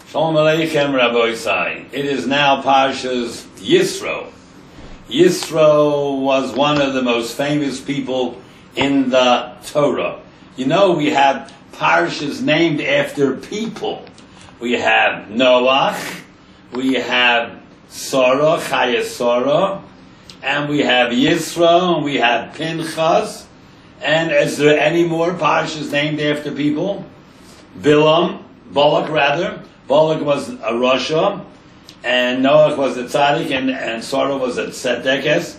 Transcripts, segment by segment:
Shalom Aleichem, Rabbi Yosef. It is now Parshas Yisro. Yisro was one of the most famous people in the Torah. You know, we have Parshas named after people. We have Noach, we have Sarah, Chaya Sarah, and we have Yisro, and we have Pinchas. And is there any more Parshas named after people? Balak rather. Balak was a Rasha, and Noach was a tzaddik, and Sarah was a tzedekes,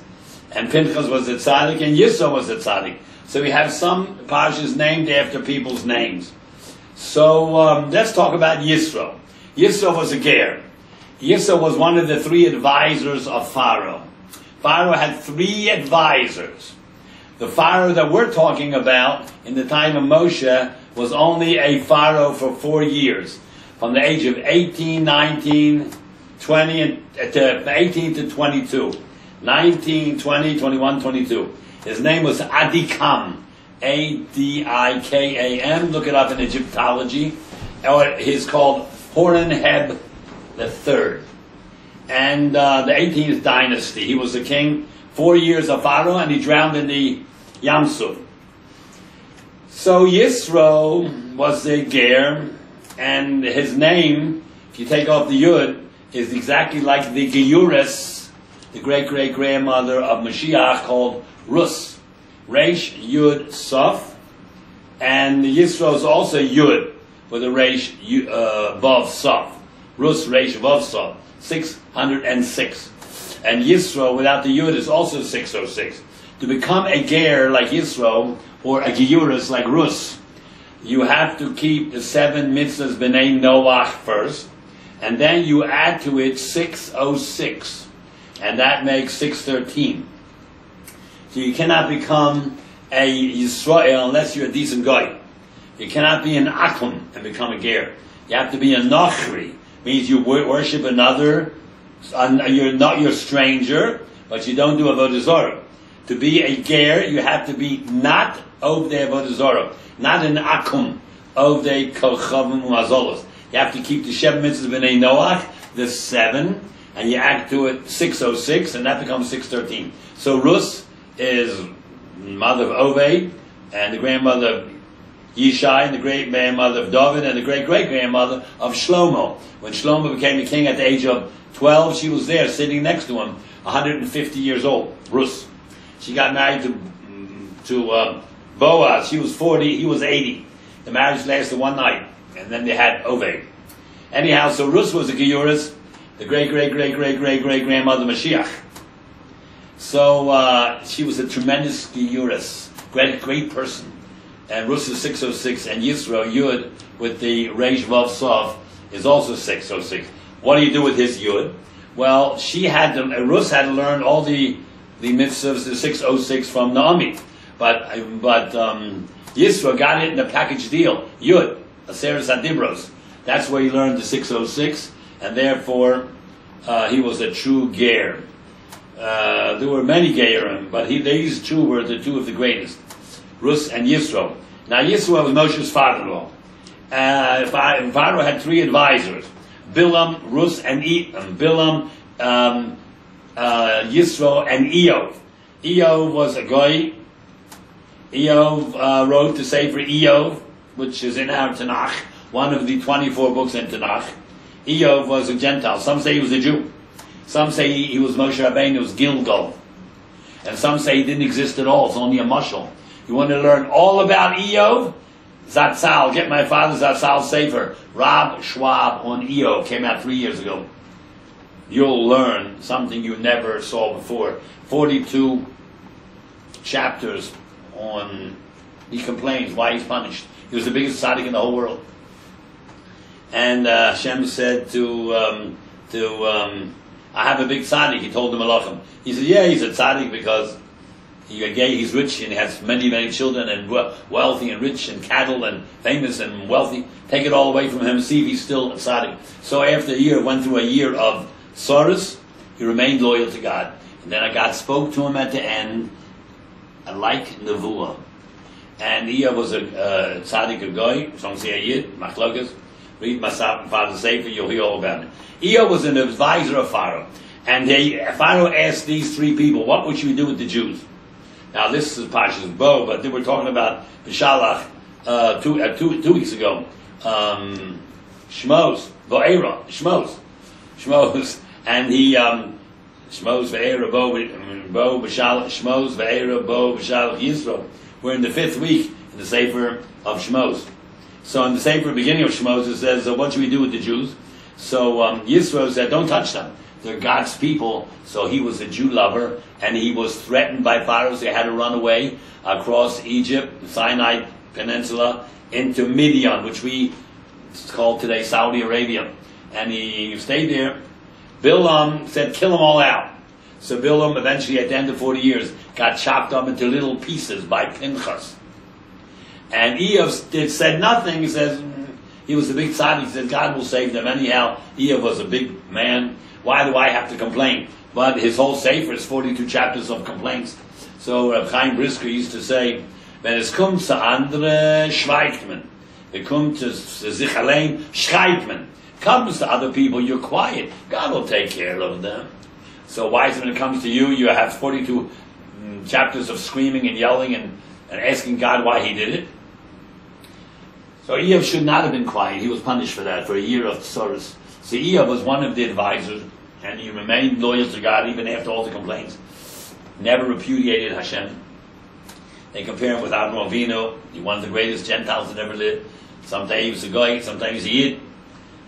and Pinchas was a tzaddik, and Yisro was a tzaddik. So we have some parshas named after people's names. So let's talk about Yisro. Yisro was a ger. Yisro was one of the three advisors of Pharaoh. Pharaoh had three advisors. The Pharaoh that we're talking about in the time of Moshe was only a Pharaoh for 4 years. From the age of 18, 19, 20, to 18 to 22. 19, 20, 21, 22. His name was Adikam. A-D-I-K-A-M. Look it up in Egyptology. Or he's called Horemheb III. And the 18th dynasty. He was a king, 4 years of Pharaoh, and he drowned in the Yam Suf. So Yisro was a ger. And his name, if you take off the Yud, is exactly like the Geuris, the great-great-grandmother of Mashiach, called Rus. Reish, Yud, Saf. And Yisro is also Yud, with a Reish, Vav, Saf. Rus, Reish, Vav, Saf. 606. And Yisro, without the Yud, is also 606. To become a ger like Yisro, or a Geuris like Rus, you have to keep the 7 mitzvahs b'nei Noach first, and then you add to it 606, and that makes 613. So you cannot become a Yisrael unless you're a decent guy. You cannot be an Akum and become a ger. You have to be a Nachri, means you worship another. You're not your stranger, but you don't do avodah zarah. To be a ger, you have to be not of the avodah zarah. Not an akum of the kochavim umazolos. You have to keep the 7 mitzvahs b'nei Noach, the 7, and you add to it 606, and that becomes 613. So Rus is mother of Oved, and the grandmother of Yishai, and the great grandmother of David, and the great great grandmother of Shlomo. When Shlomo became a king at the age of 12, she was there sitting next to him, 150 years old. Rus. She got married to Boaz. She was 40, he was 80. The marriage lasted one night, and then they had Oved. Anyhow, so Rus was a Geuris, the great-great-great-great-great-great-grandmother Mashiach. So she was a tremendous Geuris, great person. And Rus is 606, and Yisro, Yud, with the Reish Vav Sov, is also 606. What do you do with his Yud? Well, Rus had to learn all the mitzvahs, the 606 from Naomi. But Yisro got it in a package deal. Yud, Aseres Adibros. That's where he learned the 606, and therefore he was a true ger. There were many gerim, but these two were the two of the greatest, Rus and Yisro. Now Yisro was Moshe's father-in-law. Pharaoh had 3 advisors: Bilam, Rus, and Bilam, Yisro, and Eov. Eov was a goy. Eov wrote the Sefer Eov, which is in our Tanakh, one of the 24 books in Tanakh. Eov was a Gentile. Some say he was a Jew. Some say he was Moshe Rabbeinu's Gilgal. And some say he didn't exist at all. It's only a mashal. You want to learn all about Eov? Zatzal. Get my father Zatzal's Sefer. Rab Schwab on Eov. Came out 3 years ago. You'll learn something you never saw before. 42 chapters on, he complains why he's punished. He was the biggest tzaddik in the whole world. And Hashem said to I have a big tzaddik. He told the Malachim. He said, yeah, he's a tzaddik because he's rich and he has many, many children and wealthy and rich and cattle and famous and wealthy. Take it all away from him, see if he's still a tzaddik. So after a year, went through a year of sorrows, he remained loyal to God. And then God spoke to him at the end, like Nevuah. And Eov was a tzaddik, a goy, some say a yid, machlokas. Read Masat and Father Sefer, you'll hear all about it. Iyov was an advisor of Pharaoh. And Pharaoh asked these three people, what would you do with the Jews? Now this is Parshas Bo, but they were talking about Bshalach two weeks ago. Shmos, Bo'era, Shmos. And he, Shmos, Ve'era, Bo, Bshalach, Shmos, Ve'era, Bo, Bshalach, Yisro. We're in the 5th week in the Sefer of Shmos. So in the Sefer beginning of Shmos it says, what should we do with the Jews? So Yisro said, don't touch them. They're God's people. So he was a Jew lover, and he was threatened by Pharaoh, so he had to run away across Egypt, the Sinai Peninsula, into Midian, which it's called today Saudi Arabia. And he stayed there. Bilam said, kill them all out. So Bilam eventually, at the end of 40 years, got chopped up into little pieces by Pinchas. And Iyov said nothing. He says, he was a big tzaddik. He said, God will save them. Anyhow, Iyov was a big man. Why do I have to complain? But his whole sefer is 42 chapters of complaints. So Rabbi Chaim Brisker used to say, wenn es kommt zu andere, schweigt man. When it comes to sich allein, schreit man. Comes to other people, you're quiet. God will take care of them. So why is it when it comes to you, you have 42 chapters of screaming and yelling and asking God why he did it? So Iyov should not have been quiet. He was punished for that, for a year of tsuris. So Iyov was one of the advisors, and he remained loyal to God even after all the complaints. Never repudiated Hashem. They compare him with Avraham Avinu. He one of the greatest Gentiles that ever lived. Some say he was a goy, sometimes he was a yid.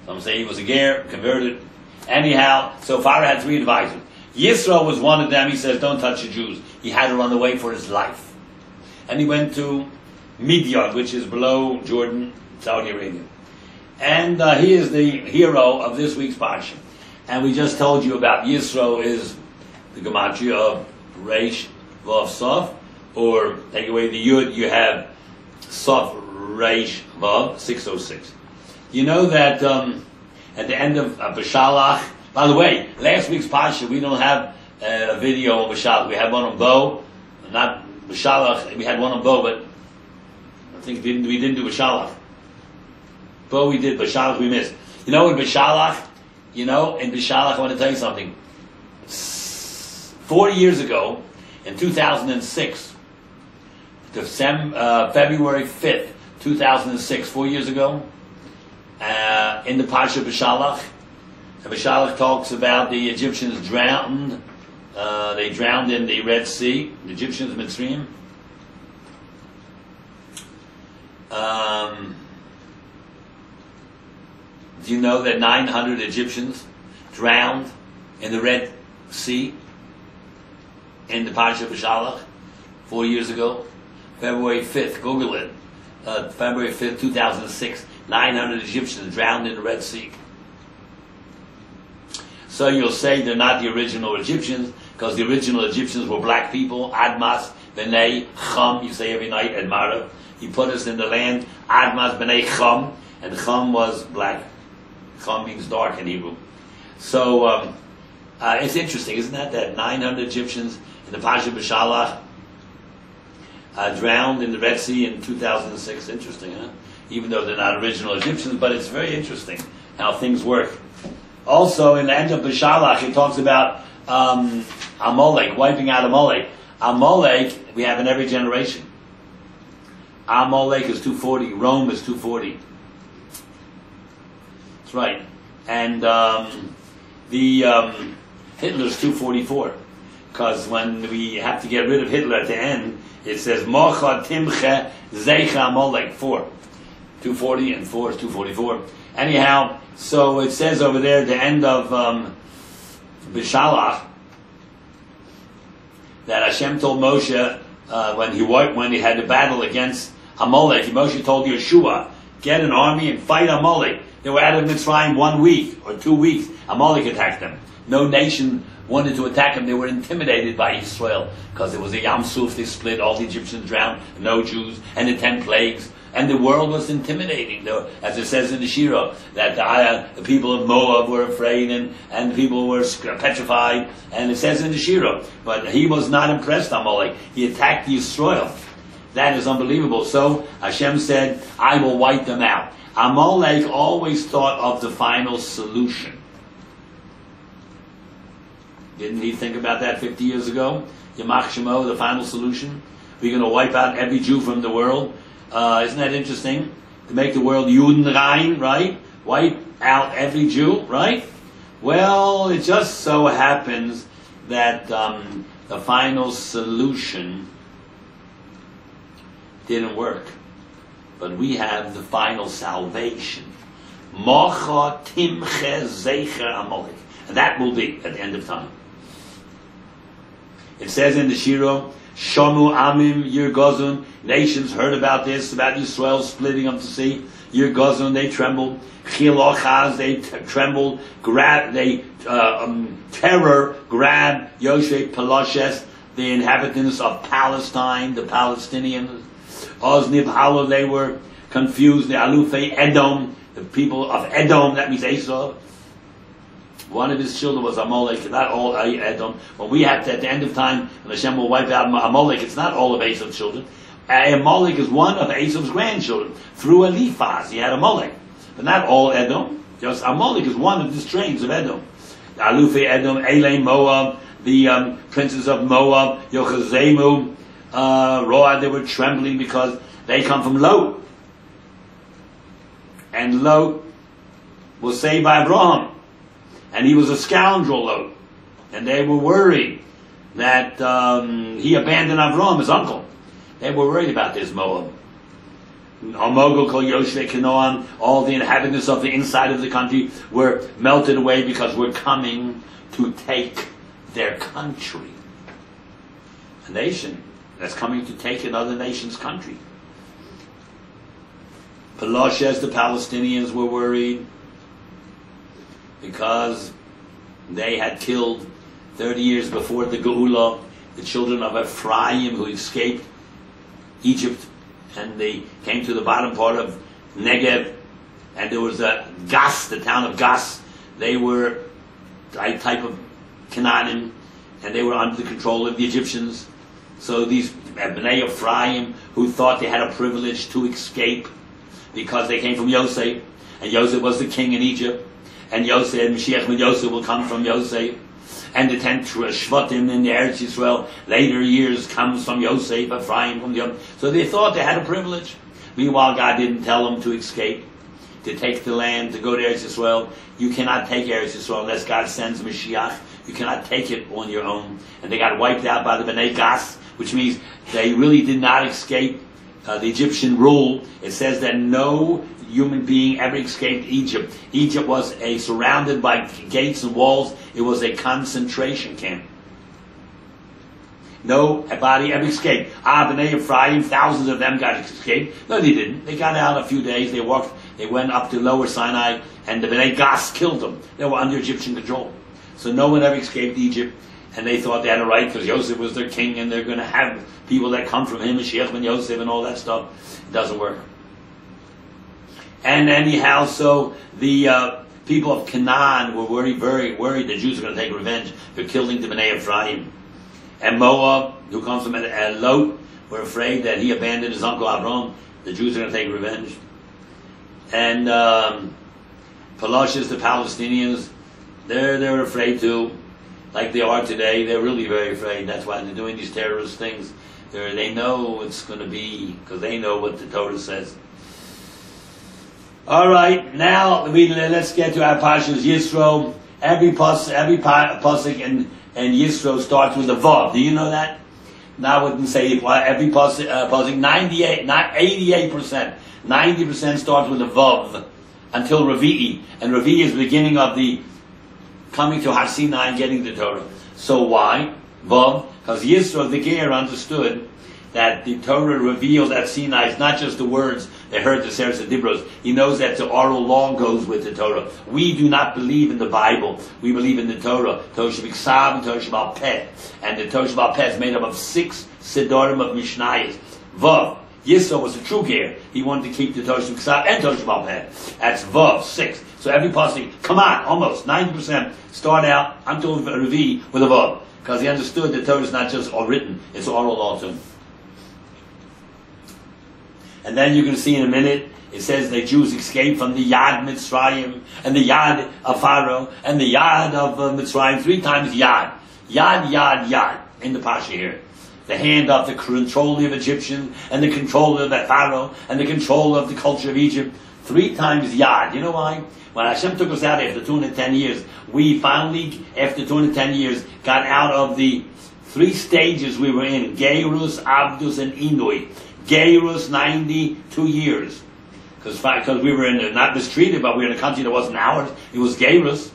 Some say he was a ger, converted. Anyhow, so Pharaoh had 3 advisors. Yisro was one of them. He says, don't touch the Jews. He had to run away for his life. And he went to Midian, which is below Jordan, Saudi Arabia. And he is the hero of this week's Parsha. And we just told you about Yisro is the gematria of Reish Vav Sof, or take away the Yud, you have Sof Reish Vav, 606. You know that at the end of Bshalach, by the way, last week's Parsha, we don't have a video on Bshalach. We had one on Bo, not Bshalach, we had one on Bo, but I think we didn't do Bshalach. Bo we did, Bshalach we missed. You know, in Bshalach, I want to tell you something. 40 years ago, in 2006, February 5th, 2006, 4 years ago, in the Parsha Bshalach, Bshalach talks about the Egyptians drowned. They drowned in the Red Sea, the Egyptians, Mitzrayim. Do you know that 900 Egyptians drowned in the Red Sea in the Parsha Bshalach 4 years ago? February 5th, Google it. February 5th, 2006, 900 Egyptians drowned in the Red Sea. So you'll say they're not the original Egyptians, because the original Egyptians were black people, Admas, B'nai, Chum, you say every night, Admara. He put us in the land, Admas, B'nai, Chum, and Chum was black. Chum means dark in Hebrew. So it's interesting, isn't that 900 Egyptians in the Parsha Bshalach drowned in the Red Sea in 2006. Interesting, huh? Even though they're not original Egyptians, but it's very interesting how things work. Also, in the end of Bshalach, it talks about Amalek, wiping out Amalek. Amalek, we have in every generation. Amalek is 240. Rome is 240. That's right. And Hitler's 244. Because when we have to get rid of Hitler at the end, it says, Mocha Timche Zeicha Amalek, 4. 240 and 4 is 244. Anyhow, so it says over there at the end of Bshalach that Hashem told Moshe when he had the battle against Amalek, Moshe told Yeshua, get an army and fight Amalek. They were out of Mitzrayim 1 week or 2 weeks. Amalek attacked them. No nation wanted to attack them. They were intimidated by Israel because it was a Yam Suf. They split. All the Egyptians drowned. No Jews. And the 10 plagues. And the world was intimidating. As it says in the Shira, that the people of Moab were afraid and the people were petrified. And it says in the Shira, but he was not impressed, Amalek. He attacked Yisro. That is unbelievable. So Hashem said, I will wipe them out. Amalek always thought of the final solution. Didn't he think about that 50 years ago? Yamach Shemo, the final solution. We're going to wipe out every Jew from the world. Isn't that interesting? To make the world Judenrein, right? Wipe out every Jew, right? Well, it just so happens that the final solution didn't work. But we have the final salvation. Mocha timche zecher Amalek. And that will be at the end of time. It says in the Yisro, Shomu Amim Yirgozun, nations heard about this, about Yisrael splitting up the sea. Yirgozun, they trembled. Chilochaz, they trembled. Terror grabbed Yosef Peloshes, the inhabitants of Palestine, the Palestinians. Oz Nibhalo, they were confused. The Alufei Edom, the people of Edom, that means Esau. One of his children was Amalek, not all Edom. But we have to, at the end of time, and Hashem will wipe out Amalek, it's not all of Esau's children. Amalek is one of Esau's grandchildren. Through Eliphaz, he had Amalek. But not all Edom. Just Amalek is one of the strains of Edom. Alufei Edom, Elei Moab, the princes of Moab, Yochazemu, Roa, they were trembling because they come from Lot. And Lot was saved by Abraham. And he was a scoundrel, Lot. And they were worried that he abandoned Avraham, his uncle. They were worried about this Moab. Amogel called Yoshve Kanoan, all the inhabitants of the inside of the country were melted away because we're coming to take their country. A nation that's coming to take another nation's country. Peloshes, the Palestinians, were worried because they had killed 30 years before the Geula the children of Ephraim who escaped Egypt, and they came to the bottom part of Negev, and there was a Gas, the town of Gas. They were a type of Canaanim, and they were under the control of the Egyptians. So these Bnei Ephraim, who thought they had a privilege to escape because they came from Yosef, and Yosef was the king in Egypt, and Yosef, Mashiach ben Yosef will come from Yosef, and the 10 Shvatim in the Eretz Yisrael, later years, comes from Yosef, Ephraim, from the. So they thought they had a privilege. Meanwhile, God didn't tell them to escape, to take the land, to go to Eretz Yisrael. You cannot take Eretz Yisrael unless God sends Mashiach. You cannot take it on your own. And they got wiped out by the Bnei Gas, which means they really did not escape the Egyptian rule. It says that no human being ever escaped Egypt. Egypt was surrounded by gates and walls. It was a concentration camp. Nobody ever escaped. Bnei Ephraim, thousands of them got escaped. No, they didn't. They got out a few days. They walked. They went up to Lower Sinai, and the Bnei Gas killed them. They were under Egyptian control. So no one ever escaped Egypt, and they thought they had a right because Yosef was their king, and they're going to have people that come from him, Mashiach ben Yosef, and all that stuff. It doesn't work. And anyhow, so the people of Canaan were very worried the Jews are going to take revenge for killing the Bnei Ephraim. And Moab, who comes from Lot, were afraid that he abandoned his uncle Abraham. The Jews are going to take revenge. And Peloshes, the Palestinians, they're afraid too, like they are today. They're really very afraid. That's why they're doing these terrorist things. They know it's going to be, because they know what the Torah says. All right, now let's get to our Parshas Yisro. Every pasuk in Yisro starts with a vav. Do you know that? Now I wouldn't say every pasuk. 88%, 90% starts with a vav until Revi'i, and Revi'i is the beginning of the coming to Har Sinai and getting the Torah. So why vav? Because Yisro the Ger understood that the Torah revealed at Sinai is not just the words they heard the Seres Dibros. He knows that the oral law goes with the Torah. We do not believe in the Bible. We believe in the Torah. Torah Shabbat and Torah Shabbat Peh. And the Torah Shabbat Peh is made up of 6 Sidorim of Mishnayos. Vav. Yisro was a true Ger. He wanted to keep the Torah Shabbat and Torah Shabbat Peh. That's Vav, 6. So every pasuk, come on, almost 90% start out until Revi with a Vav. Because he understood the Torah is not just all written, it's oral law too. And then you're going to see in a minute, it says the Jews escaped from the Yad Mitzrayim, and the Yad of Pharaoh, and the Yad of Mitzrayim, 3 times Yad. Yad, Yad, Yad, in the Parsha here. The hand of the control of Egyptians, and the control of the Pharaoh, and the control of the culture of Egypt. 3 times Yad. You know why? When Hashem took us out after 210 years, we finally, after 210 years, got out of the 3 stages we were in. Geirus, Abdus, and Inui. Geirus, 92 years. Because we were not mistreated, but we were in a country that wasn't ours. It was Geirus.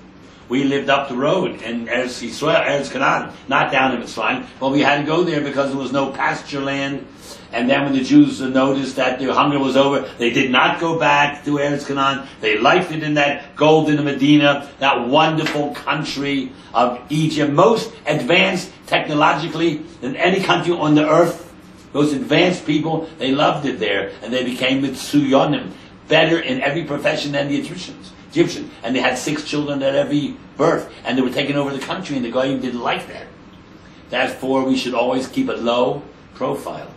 We lived up the road in Eretz Yisro, Eretz Canaan, not down in Mitzrayim. But we had to go there because there was no pasture land. And then when the Jews noticed that their hunger was over, they did not go back to Eretz Canaan. They liked it in that golden Medina, that wonderful country of Egypt, most advanced technologically than any country on the earth. Those advanced people, they loved it there, and they became Mitsuyonim, better in every profession than the Egyptians. And they had 6 children at every birth, and they were taking over the country, and the Goyim didn't like that. Therefore, we should always keep a low profile.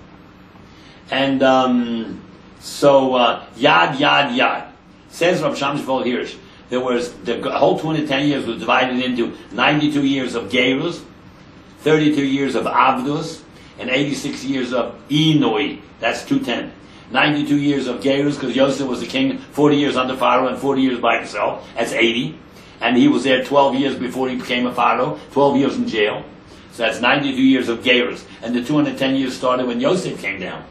And Yad, Yad, Yad. Says Rabbi Chaim Schwab here, there was the whole 210 years was divided into 92 years of Gerus, 32 years of Avdus, and 86 years of Inui. That's 210. 92 years of Gerus, because Yosef was the king 40 years under Pharaoh and 40 years by himself. That's 80. And he was there 12 years before he became a Pharaoh, 12 years in jail. So that's 92 years of Gerus. And the 210 years started when Yosef came down.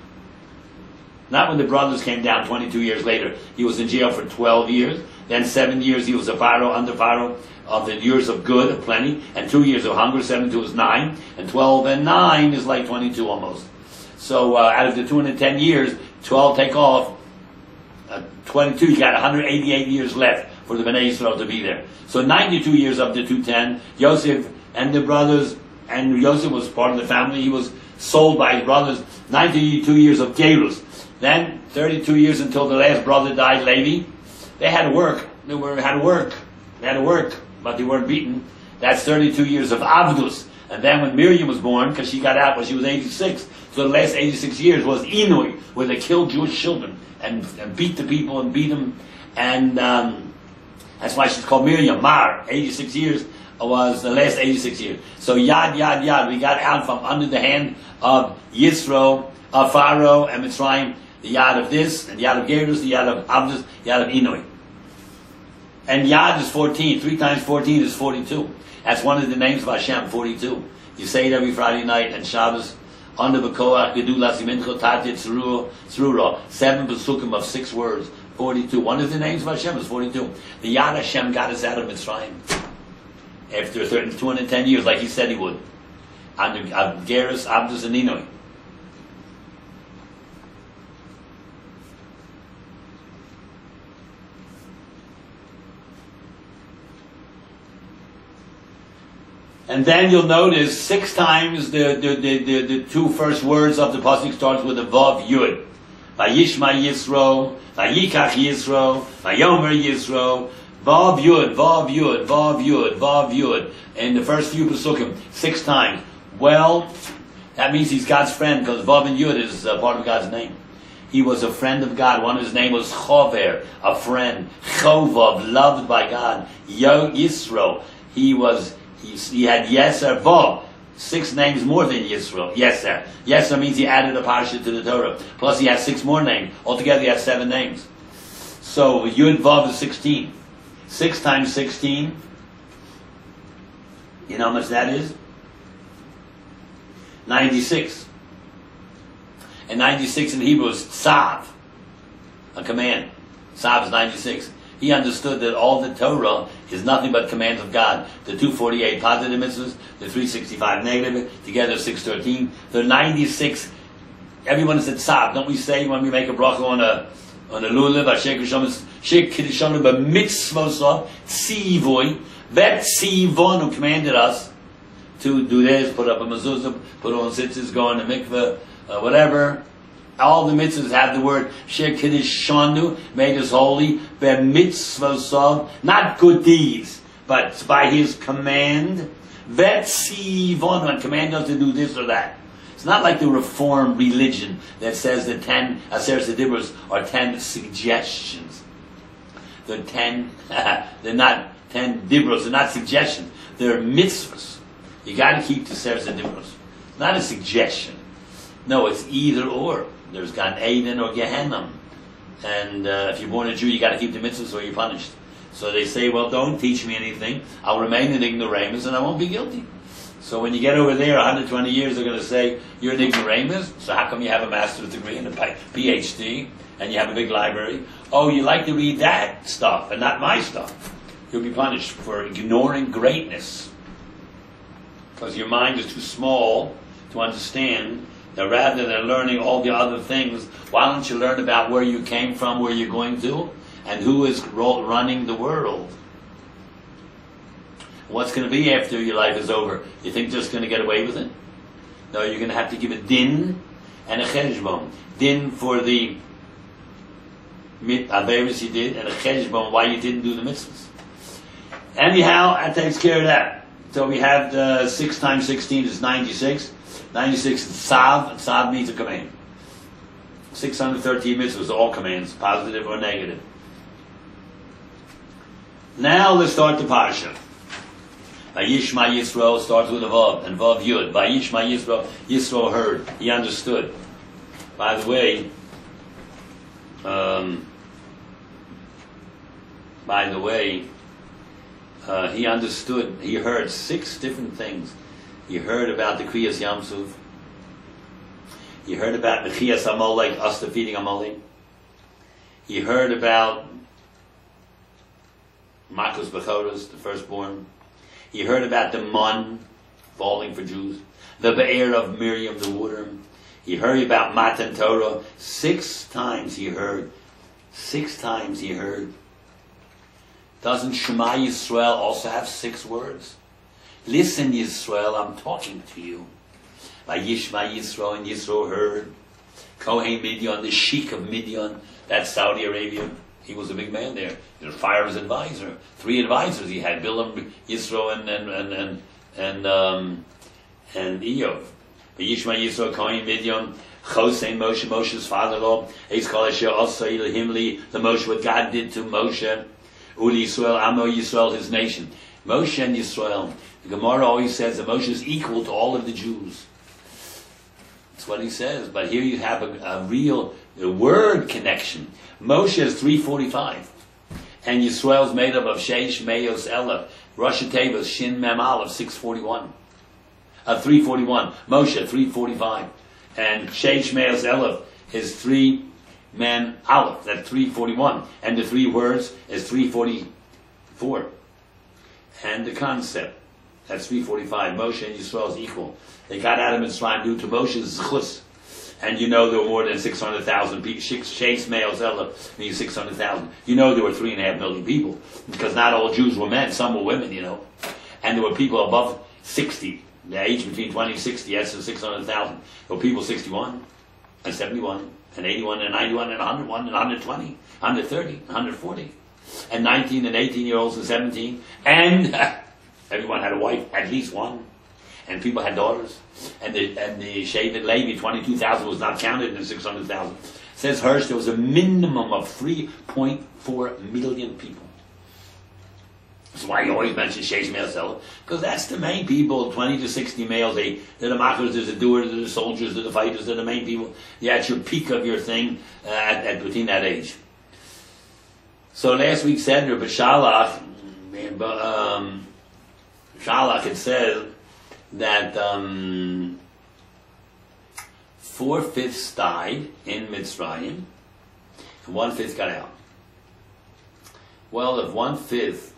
Not when the brothers came down 22 years later. He was in jail for 12 years. Then 7 years he was a Pharaoh, under Pharaoh, of the years of good, of plenty. And 2 years of hunger, 7 to is 9. And 12 and 9 is like 22 almost. So out of the 210 years, 12 take off, 22, you got 188 years left for the Bnei Yisrael to be there. So 92 years of the 210, Yosef and the brothers, and Yosef was part of the family, he was sold by his brothers, 92 years of Gerus. Then 32 years until the last brother died, Levi. They had to work, had to work, but they weren't beaten. That's 32 years of Avdus. And then when Miriam was born, because she got out when she was 86, so the last 86 years was Inui, where they killed Jewish children and beat the people and beat them. And that's why she's called Miriam. Mar, 86 years was the last 86 years. So Yad, Yad, Yad, we got out from under the hand of Yisro, of Pharaoh and Mitzrayim, the Yad of this, and the Yad of Gerus, the Yad of Abdus, the Yad of Inui. And Yad is 14. 3 times 14 is 42. That's one of the names of Hashem, 42. You say it every Friday night and Shabbos. Under Bekoach, Gedulas, Yimincho, Tatit, Tzrura. 7 Pesukim of 6 words. 42. One of the names of Hashem is 42. The Yad Hashem got us out of Mitzrayim. After 210 years, like he said he would. Under Gerus, Abdus, and Inui. And then you'll notice 6 times the 2 first words of the pasuk starts with a vav yud. Vayishma Yisro, Vayikach Yisro, Vayomer Yisro, vav yud, vav yud, vav yud, vav yud. In the first few pasukim, 6 times. Well, that means he's God's friend, because vav and yud is part of God's name. He was a friend of God. One of his name was Chover, a friend. Chovav, loved by God. Yisro, he had Yeser, Vav, 6 names more than Yisro. Yeser. Yeser means he added a parsha to the Torah. Plus he has 6 more names. Altogether he has 7 names. So Yud Vav is 16. 6 times 16. You know how much that is? 96. And 96 in Hebrew is Tzav, a command. Tzav is 96. He understood that all the Torah is nothing but commands of God. The 248 positive mitzvahs, the 365 negative, together 613. The 96, everyone said Tzav. Don't we say when we make a bracha on a lulav, Shek Kiddushanu b'mitzvosov, Tzivoy, Vet Tzivon, who commanded us to do this, put up a mezuzah, put on tzitzis, go in the mikveh, whatever. All the mitzvahs have the word Shek Kiddushanu, made us holy, b'mitzvosov, not good deeds, but by His command. Vet Tzivon, and command us to do this or that. It's It's not like the Reform religion that says the 10 Aseret Dibros are 10 suggestions. They're 10, they're not 10 Dibros, they're not suggestions. They're mitzvahs. You got to keep the Aseret Dibros. Not a suggestion. No, it's either or. There's Gan Eden or Gehenna. And if you're born a Jew, you got to keep the mitzvahs or you're punished. So they say, well, don't teach me anything. I'll remain an ignoramus and I won't be guilty. So when you get over there, 120 years, they're going to say, you're an ignoramus, so how come you have a master's degree and a PhD, and you have a big library? Oh, you like to read that stuff and not my stuff. You'll be punished for ignoring greatness. Because your mind is too small to understand that rather than learning all the other things, why don't you learn about where you came from, where you're going to, and who is running the world? What's going to be after your life is over? You think you're just going to get away with it? No, you're going to have to give a din and a cheshbon. Din for the averis you did, and a cheshbon why you didn't do the mitzvahs. Anyhow, that takes care of that. So we have the 6 times 16 is 96. 96 is tzav, and tzav means a command. 613 mitzvahs, all commands, positive or negative. Now let's start the Parsha. Vayishma Yisro starts with a Vav, and Vav Yud. Vayishma Yisro, Yisro heard, he understood. By the way, he understood, he heard 6 different things. He heard about the Kriyas Yamsuf. He heard about the Chiyas Amalek, us defeating Amalek. He heard about Makus Bechoros, the firstborn. He heard about the Mun, falling for Jews. The Be'er of Miriam, the water. He heard about Matan Torah. 6 times he heard. 6 times he heard. Doesn't Shema Yisrael also have 6 words? Listen, Yisrael, I'm talking to you. Vayishma Yisro, and Yisro heard. Kohen Midian, the Sheikh of Midian, that's Saudi Arabia. He was a big man there. He was Pharaoh's advisor. 3 advisors he had: Bilam, Yisro, and Eov. Vayishma Yisro, Kohen Midian, Chosein Moshe, Moshe's father-in-law. He's called Asher Osai Lehimli, the Moshe, what God did to Moshe. Uli Yisrael, Amo Yisrael, his nation. Moshe and Yisrael. The Gemara always says that Moshe is equal to all of the Jews. That's what he says. But here you have a real word connection. Moshe is 345. And Yisrael is made up of Sheish, Meos, Elef, Rosh Tevas, Shin, Mem, Aleph, 641. 341. Moshe, 345. And Sheish, Meos, Elef is 3 Mem, Aleph. That's 341. And the 3 words is 344. And the concept, that's 345. Moshe and Yisrael is equal. They got out of Mitzrayim due to Moshe's chus. And you know there were more than 600,000 people. Sheish males, means 600,000. You know there were 3.5 million people. Because not all Jews were men, some were women, you know. And there were people above 60. The age between 20 and 60, that's 600,000. There were people 61, and 71, and 81, and 91, and 101, and 120, 130, 140. And 19 and 18-year-olds and 17. And everyone had a wife, at least one. And people had daughters. And the Shevet Levi, 22,000 was not counted in the 600,000. Says Hirsch, there was a minimum of 3.4 million people. That's why you always mention Sheish Male, because that's the main people, 20 to 60 males. They're the machers, they're the doers, they're the soldiers, they're the fighters, they're the main people. You're at your peak of your thing at between that age. So last week said in Bshalach, Bshalach, it says that 4/5 died in Mitzrayim, and 1/5 got out. Well, if 1/5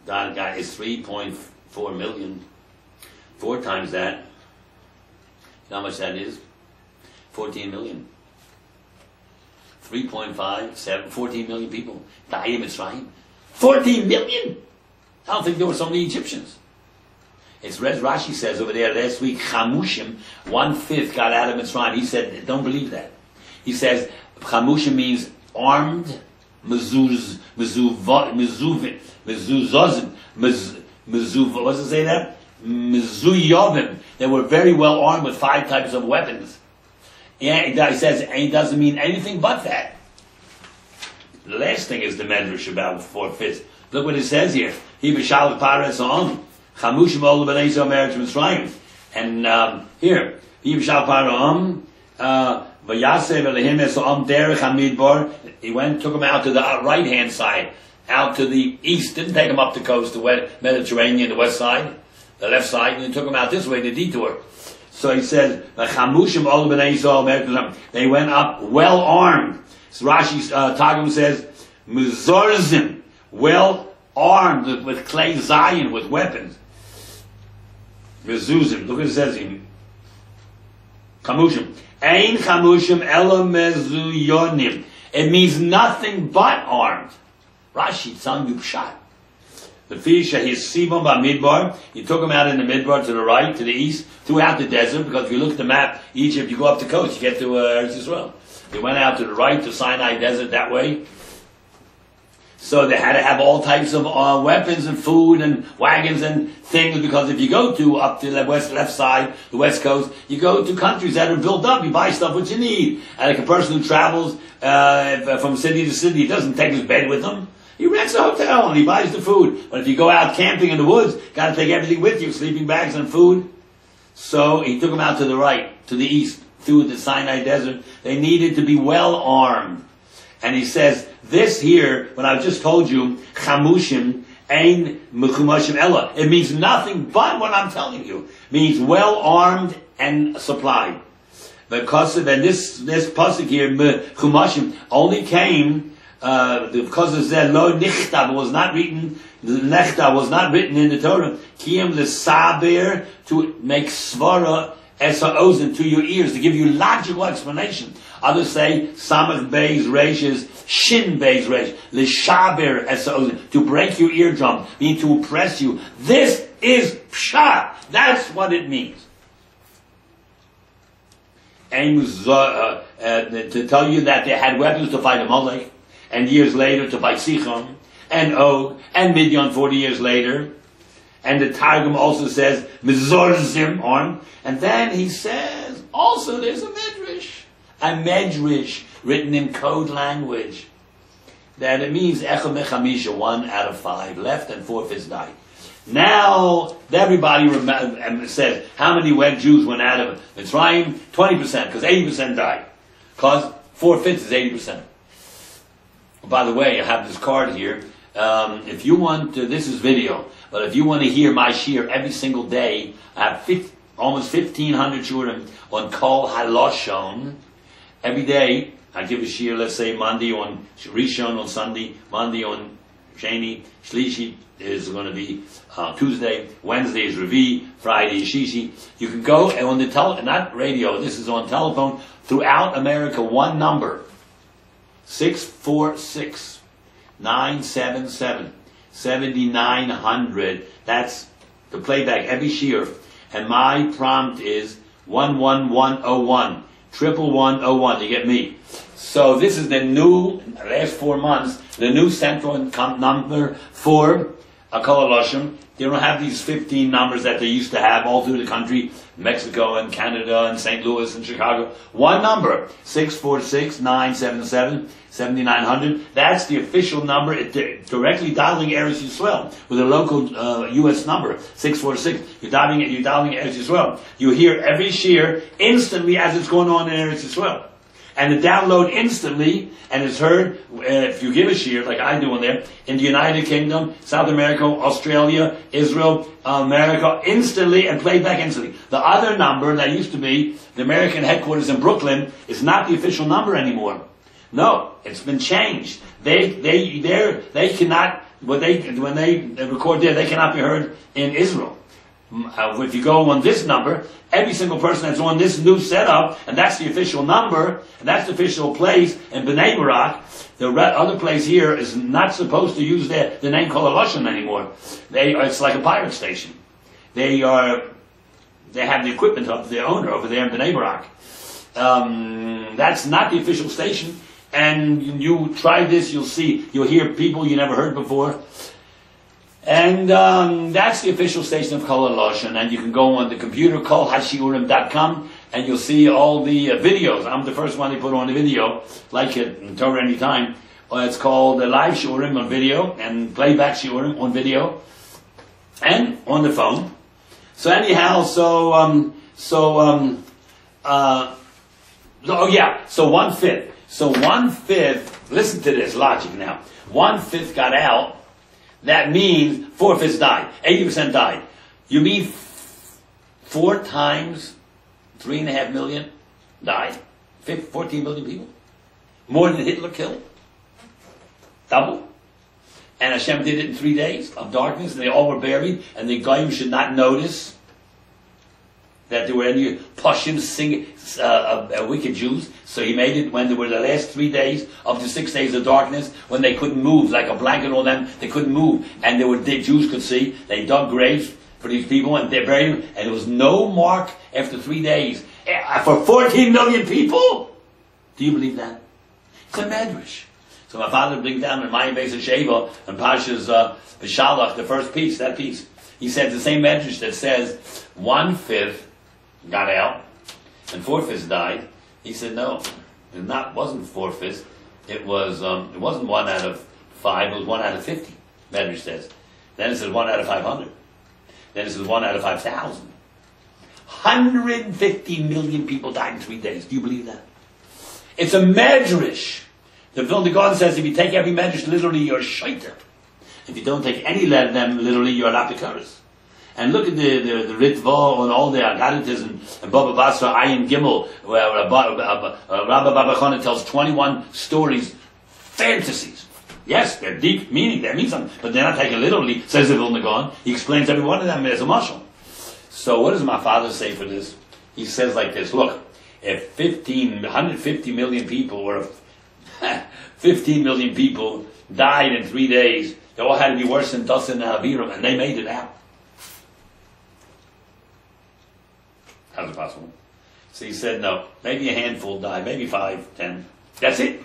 got is 3.4 million, 4 times that, you know how much that is? 14 million. 3.5, 14 million people died in Mitzrayim. 14 million? I don't think there were so many Egyptians. It's Rashi says over there last week, Chamushim, 1/5 got out of Mitzrayim. He said, don't believe that. He says, Chamushim means armed, what does it say that? mezuyovim. They were very well armed with 5 types of weapons. Yeah, he says it doesn't mean anything but that. The last thing is the medrash about 4/5. Look what it says here. He Bshalach Parshas on chamushim ol b'nei Zomer Mitzrayim. And here, he Bshalach Parshas on v'yasev elehim es on derech hamidbar. He went, took him out to the right hand side, out to the east. Didn't take him up the coast, the Mediterranean, the west side, the left side. And he took him out this way, the detour. So he says, "Chamushim ol b'nei Zomer." They went up well armed. So Rashi's Targum says, "Mizorzim," well armed with clay zayin, with weapons. Mezuzim. Look what it says in Chamushim. Ein chamushim ela mezuyonim. It means nothing but armed. Rashi telling you pshat. The fish his simon midbar. He took him out in the midbar to the right, to the east, throughout the desert. Because if you look at the map, Egypt, you go up the coast, you get to Eretz Yisrael. They went out to the right, to Sinai Desert that way. So they had to have all types of weapons and food and wagons and things, because if you go to up to the left side, the west coast, you go to countries that are built up, you buy stuff what you need. And like a person who travels from city to city, he doesn't take his bed with him. He rents a hotel and he buys the food. But if you go out camping in the woods, got to take everything with you, sleeping bags and food. So he took them out to the right, to the east, through the Sinai Desert. They needed to be well armed. And he says, this here, when I just told you, chamushim, ein mechumashim ella, it means nothing but what I'm telling you. It means well armed and supplied. Because of, and this pasuk here, mechumashim, only came, because of that, lo nichtav was not written, the nechtav was not written in the Torah, kiyam l'saber, to make svara, Esa ozen, to your ears, to give you logical explanation. Others say samach beis reishes, shin beis reish, l'shaber esa ozen, to break your eardrum, meaning to oppress you. This is pshat. That's what it means. And to tell you that they had weapons to fight Amalek, and years later to fight Sichon, and Og, and Midian 40 years later. And the Targum also says, Mizorzim on. And then he says, also there's a medrash written in code language, that it means Echel Mechamisha, 1 out of 5 left and 4/5 died. Now, everybody says, how many Jews went out of Mitzrayim? 20%, because 80% died. Because 4/5 is 80%. By the way, I have this card here. If you want to, this is video, but if you want to hear my shir every single day, I have almost 1,500 shurim on Kol Haloshon. Every day, I give a shir, let's say Monday on Rishon, on Sunday, Monday on Sheni, Shlishi is going to be Tuesday, Wednesday is Revi, Friday is Shishi. You can go and on the not radio, this is on telephone, throughout America, one number, 646-977-7900. That's the playback every shir. And my prompt is 11101. 11101. You get me. So this is the new, last 4 months, the new central number for a Kol Haloshon. They don't have these 15 numbers that they used to have all through the country, Mexico and Canada and St. Louis and Chicago. One number, 646-977-7900. That's the official number, directly dialing Eretz Yisrael with a local U.S. number, 646. You're dialing Eretz Yisrael. You hear every shir instantly as it's going on in Eretz Yisrael. And the download instantly, and it's heard, if you give a shir, like I do in there, in the United Kingdom, South America, Australia, Israel, America, instantly, and played back instantly. The other number that used to be, the American headquarters in Brooklyn, is not the official number anymore. No, it's been changed. They cannot, when they record there, they cannot be heard in Israel. If you go on this number, every single person that's on this new setup, and that's the official number, and that's the official place in Bnei Barak, the other place here is not supposed to use the name Kol Haloshon anymore. It's like a pirate station. They have the equipment of the owner over there in Bnei Barak. That's not the official station, and you try this, you'll hear people you never heard before. And that's the official station of Kol HaLashon. And you can go on the computer, kolhashiurim.com, and you'll see all the videos. I'm the first one they put on the video, like it in Torah Anytime. It's called Live Shiurim on video, and Playback Shiurim on video, and on the phone. So anyhow, so 1/5. So 1/5, listen to this logic now. 1/5 got out. That means 4/5 died. 80% died. You mean 4 times 3.5 million died? 14 million people? More than Hitler killed? Double? And Hashem did it in 3 days of darkness, and they all were buried, and the Goyim should not notice that there were any Pashim wicked Jews. So he made it when there were the last 3 days of the 6 days of darkness, when they couldn't move, like a blanket on them, they couldn't move, and the Jews could see. They dug graves for these people, and they buried them, and there was no mark after 3 days. For 14 million people? Do you believe that? It's a medrash. So my father brings down in Mayim Beis Sheva and Parshas Bshalach, the first piece, that piece. He says the same medrash that says 1/5 got out and 4/5 died. He said no, it wasn't 4/5. It wasn't 1 out of 5. It was 1 out of 50. Medrash says. Then it says 1 out of 500. Then it says 1 out of 5,000. 150 million people died in 3 days. Do you believe that? It's a medrash. The Vilna Gaon says if you take every medrash literally, you're a shaiter. If you don't take any of them literally, you're an apikaris. And look at the Ritva and all the Agaditas and Baba Basra, Ayin Gimel, where Rabbi Baba Chana tells 21 stories, fantasies. Yes, they're deep meaning, they mean something, but they're not taken literally, says the Vilna Gaon. He explains every one of them as a mashal. So what does my father say for this? He says like this, look, if 150 million people, or 15 million people died in 3 days, they all had to be worse than Dasan and Aviram, and they made it out. How's it possible? So he said, no, maybe a handful died, maybe 5, 10. That's it.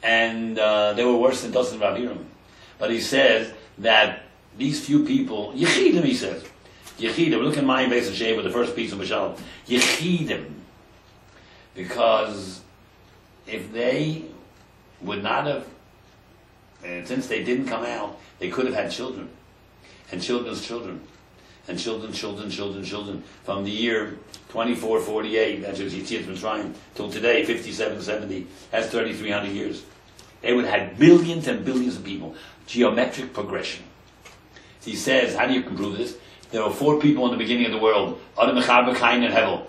And they were worse than Dasan and Aviram. But he says that these few people, Yechidim, he says, Yechidim, look at Mayim Beis Sheva, the first piece of Bshalach, Yechidim, because if they would not have, and since they didn't come out, they could have had children, and children's children, and children's children, from the year 2448, that's what Yitzhak was trying, till today, 5770, that's 3,300 years. They would have had billions and billions of people. Geometric progression. So he says, how do you prove this? There were 4 people in the beginning of the world. Adam, Mechaber, Cain, and Hevel.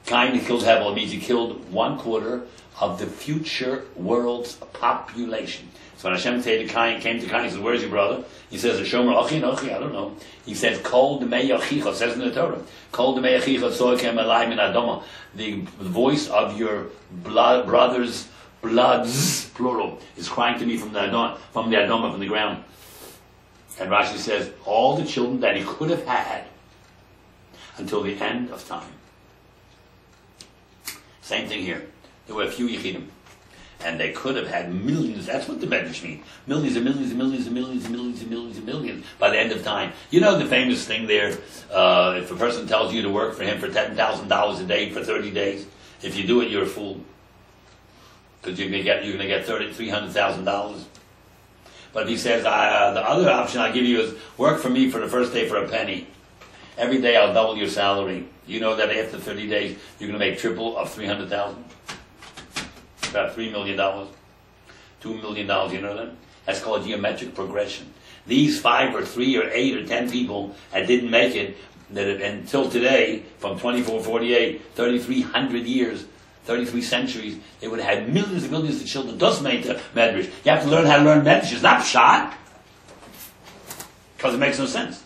Cain killed Hevel. It means he killed 1/4 of the future world's population. So when Hashem said to Cain, came to Cain, he says, where's your brother? He says, Shomer Achi, Achi, I don't know. He says, Kol Demei Achicha, says in the Torah. Kol Demei Achicha, Soekem Elai Min Adama. The voice of your brother's bloods, plural, is crying to me from the Adama, from the ground. And Rashi says, all the children that he could have had until the end of time. Same thing here. There were a few Yechidim. And they could have had millions. That's what the Medrash means. Millions and millions and millions and millions and millions and millions and millions by the end of time. You know the famous thing there, if a person tells you to work for him for $10,000 a day for 30 days, if you do it, you're a fool. Because you're going to get $300,000. But if he says, the other option I'll give you is work for me for the first day for a penny. Every day I'll double your salary. You know that after 30 days, you're going to make triple of $300,000. About $3 million. $2 million, you know that? That's called geometric progression. These 5 or 3 or 8 or 10 people that didn't make it, until today, from 2448, 3,300 years, 33 centuries, they would have had millions and millions of children. Does make the medrash. You have to learn how to learn medrash. It's not pshat, because it makes no sense.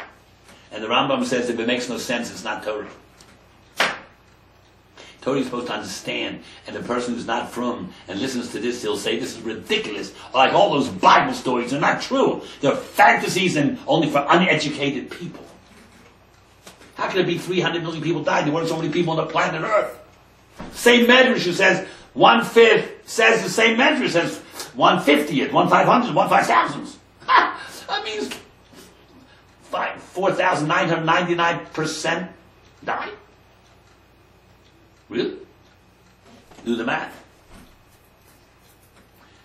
And the Rambam says if it makes no sense, it's not Torah. Torah is supposed to understand, and the person who's not from and listens to this, he'll say this is ridiculous. Like all those Bible stories, they're not true. They're fantasies and only for uneducated people. How can it be 300 million people died? There weren't so many people on the planet Earth. Same medrash who says 1/5 says the same medrash says 1/50th, 1/500th, 1/5000th. That means 4,999% die. Really? Do the math.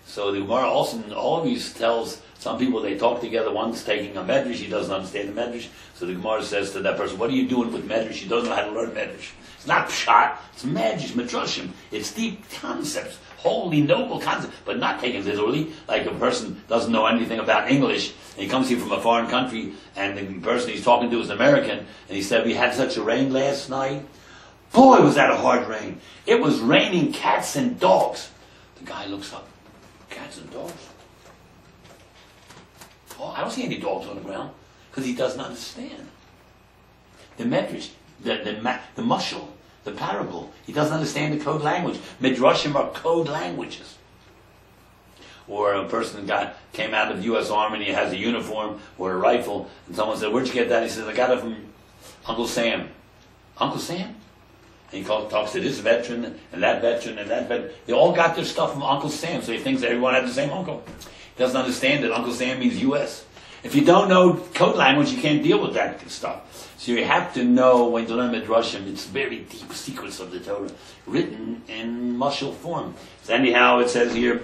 So the Gemara also always tells some people they talk together. One's taking a medrash, he doesn't understand the medrash. So the Gemara says to that person, "What are you doing with medrash? You don't know how to learn medrash. It's not pshat, it's medrash, midrashim. It's deep concepts, holy, noble concepts, but not taken literally. Like a person doesn't know anything about English, and he comes here from a foreign country, and the person he's talking to is an American, and he said, we had such a rain last night. Boy, was that a hard rain. It was raining cats and dogs." The guy looks up. Cats and dogs? Oh, I don't see any dogs on the ground, because he doesn't understand. The medrash, the mushal, the parable, he doesn't understand the code language. Midrashim are code languages. Or a person came out of the U.S. Army and he has a uniform or a rifle, and someone said, "Where'd you get that?" He says, "I got it from Uncle Sam." Uncle Sam? And he talks to this veteran and that veteran and that veteran. They all got their stuff from Uncle Sam, so he thinks everyone had the same uncle. He doesn't understand that Uncle Sam means U.S. If you don't know code language, you can't deal with that stuff. So you have to know when you learn Midrashim, it's very deep secrets of the Torah, written in mushal form. So anyhow, it says here,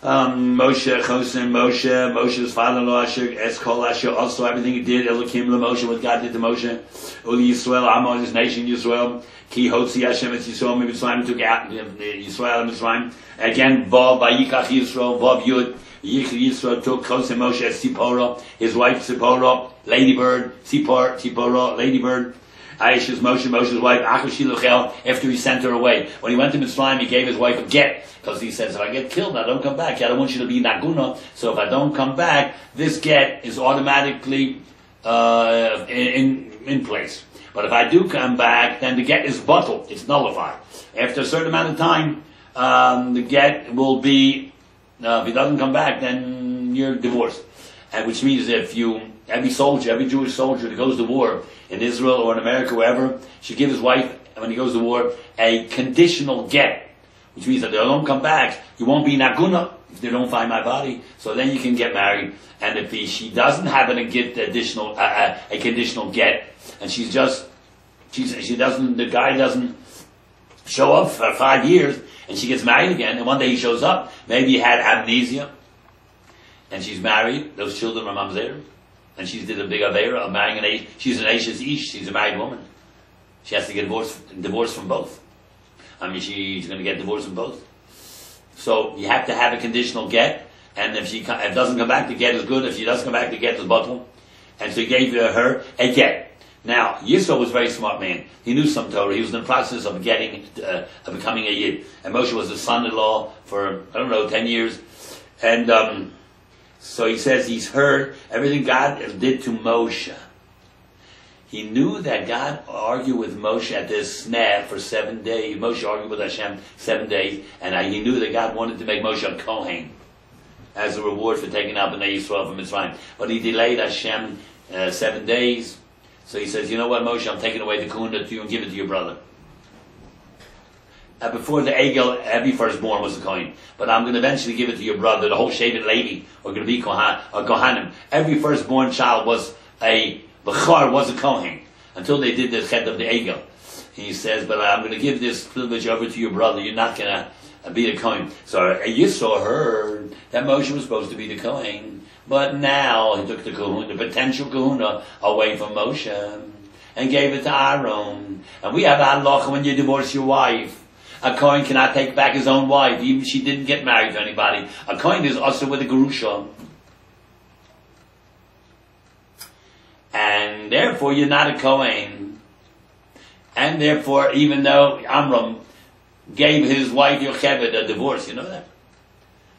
Moshe, Chosim, Moshe's father-in-law, Asher, Eskol, Asher, also everything he did, Elokim, Moshe, what God did to Moshe, Uli Yisrael, Amon, his nation, Yisrael, Ki Hotzi Hashem, it's Yisrael, Mitzrayim, took out Yisrael and Mitzrayim, again, Vav, Vayikach Yisrael, Vav Yud, Yisro took Chosim Moshe as Tzipora, his wife Tzipora, ladybird, Tzipora, ladybird, Aisha's Moshe's wife, Achashiluchel, after he sent her away. When he went to Mitzrayim, he gave his wife a get, because he says, if I get killed, I don't come back. I don't want you to be Naguna, so if I don't come back, this get is automatically in place. But if I do come back, then the get is bottled, it's nullified. After a certain amount of time, the get will be, if he doesn't come back, then you're divorced. And which means every Jewish soldier that goes to war in Israel or in America, wherever, should give his wife, when he goes to war, a conditional get. Which means that if they don't come back, you won't be naguna if they don't find my body. So then you can get married. And if she doesn't happen to get a conditional get, and the guy doesn't show up for 5 years, and she gets married again, and one day he shows up, maybe he had amnesia, and she's married, those children are mamzer, and she's did a big avera of marrying she's an Aisha's ish, she's a married woman. She has to get divorced from both. I mean, she's going to get divorced from both. So you have to have a conditional get, and if it doesn't come back, the get is good. If she doesn't come back, the get is bottled. And so he gave her a get. Now, Yisro was a very smart man. He knew some Torah. He was in the process of becoming a Yid. And Moshe was his son-in-law for, 10 years. And so he says he's heard everything God did to Moshe. He knew that God argued with Moshe at this snap for 7 days. Moshe argued with Hashem 7 days. And he knew that God wanted to make Moshe a Kohen as a reward for taking out Bnei Yisrael from Mitzrayim. But he delayed Hashem 7 days. So he says, you know what, Moshe, I'm taking away the kahuna to you and give it to your brother. Before the Egel, every firstborn was a Kohen. But I'm going to eventually give it to your brother. The whole Shevet Levi are going to be Kohanim. Every firstborn child was a Bechar, was a Kohen. Until they did the Chet of the Egel. He says, but I'm going to give this privilege over to your brother. You're not going to be the Kohen. So Yisro heard that Moshe was supposed to be the Kohen. But now he took the kahuna, the potential kahuna, away from Moshe and gave it to Aaron. And we have a halacha when you divorce your wife. A Kohen cannot take back his own wife, even if she didn't get married to anybody. A Kohen is also with a Gerusha. And therefore you're not a Kohen. And therefore, even though Amram gave his wife Yocheved a divorce, you know that?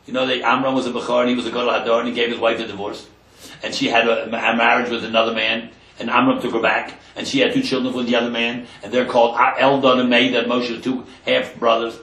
You know that Amram was a Bechor and he was a Gadol Hador and he gave his wife a divorce. And she had a marriage with another man and Amram took her back and she had 2 children with the other man and they're called Eldon and Meida, Moshe's 2 half-brothers.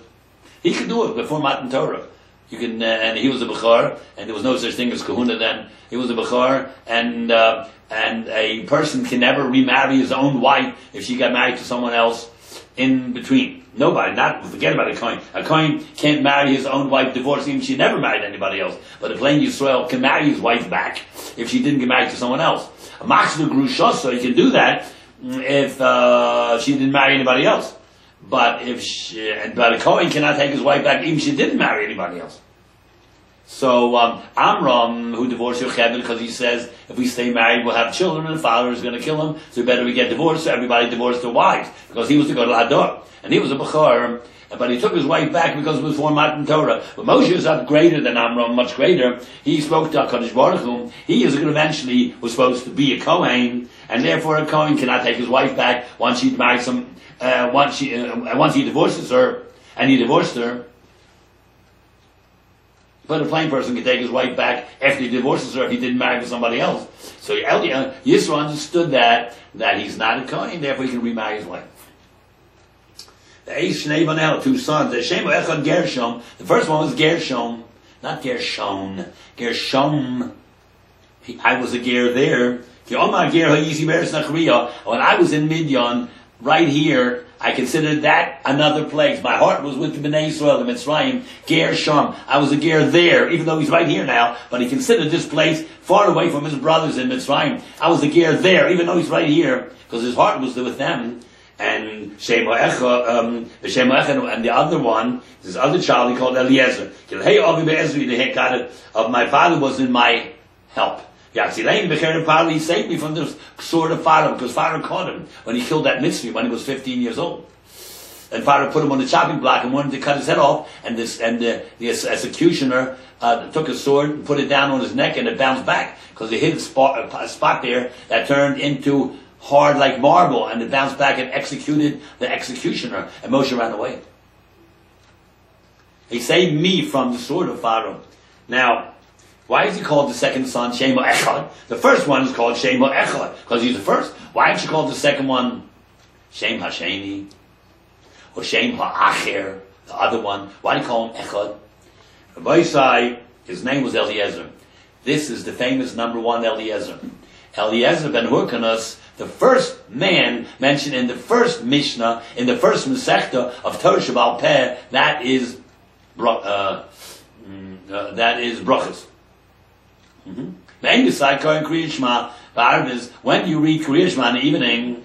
He could do it before Matan Torah. You can, and he was a Bechor and there was no such thing as Kahuna then. He was a Bechor and a person can never remarry his own wife if she got married to someone else in between. Nobody, forget about a Kohen. A Kohen can't marry his own wife, divorce him. She never married anybody else. But a plain Yisrael can marry his wife back if she didn't get married to someone else. A Machzor Grusha, so you can do that if she didn't marry anybody else. But but a Kohen cannot take his wife back even if she didn't marry anybody else. So Amram, who divorced Yocheved because he says if we stay married we'll have children and the father is going to kill him, so better we get divorced. So everybody divorced their wives because he was the Gadol Hador and he was a Bechor, but he took his wife back because it was for Matan Torah. But Moshe is not greater than Amram, much greater. He spoke to HaKadosh Baruch Hu. He is eventually was supposed to be a Kohen, and therefore a Kohen cannot take his wife back once he married some. Once he divorces her, and he divorced her. But a plain person can take his wife back after he divorces her if he didn't marry to somebody else. So Yisro understood that he's not a Kohen, therefore he can remarry his wife. The Eish Shnei Banel, 2 sons. The Shem Echad Gershom. The first one was Gershom, not Gershon. Gershom. I was a ger there. When I was in Midian, right here, I considered that another place. My heart was with the Bnei Yisrael, the Mitzrayim, Gershom. I was a ger there, even though he's right here now, but he considered this place far away from his brothers in Mitzrayim. I was a ger there, even though he's right here, because his heart was with them. And Shem Ha'echad, and the other one, this other child he called Eliezer. The God of my father was in my help. He saved me from the sword of Pharaoh, because Pharaoh caught him when he killed that Mitzri when he was 15 years old. And Pharaoh put him on the chopping block and wanted to cut his head off, and the executioner took a sword and put it down on his neck, and it bounced back, because he hit a spot there that turned into hard like marble, and it bounced back and executed the executioner, and Moshe ran away. He saved me from the sword of Pharaoh. Now, why is he called the second son Shem Ha'echad? The first one is called Shem Ha'echad because he's the first. Why aren't you called the second one Shem Hasheni or Shem Ha'acher, the other one? Why do you call him Echad? Rabbi Yisai, his name was Eliezer. This is the famous number 1 Eliezer. Eliezer ben Hurkanus, the first man mentioned in the first Mishnah, in the first Masechta of Torah Shabbal Peh, that is Brachas. When you read Kriya Shema in the evening,